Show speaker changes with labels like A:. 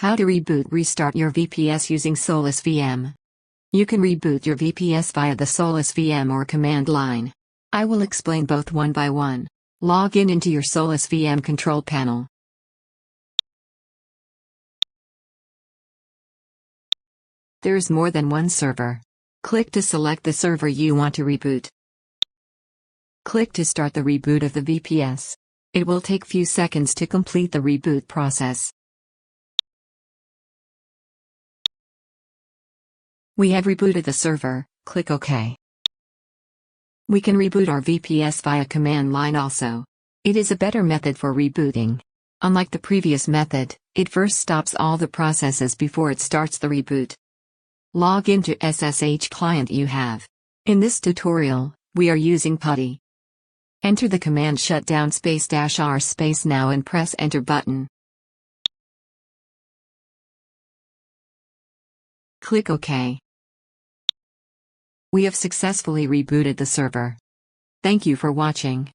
A: How to reboot restart your VPS using SolusVM. You can reboot your VPS via the SolusVM or command line. I will explain both one by one. Log in into your SolusVM control panel. There's more than one server. Click to select the server you want to reboot. Click to start the reboot of the VPS. It will take few seconds to complete the reboot process. We have rebooted the server, click OK. We can reboot our VPS via command line also. It is a better method for rebooting. Unlike the previous method, it first stops all the processes before it starts the reboot. Log into SSH client you have. In this tutorial, we are using PuTTY. Enter the command shutdown --r now and press enter button. Click OK. We have successfully rebooted the server. Thank you for watching.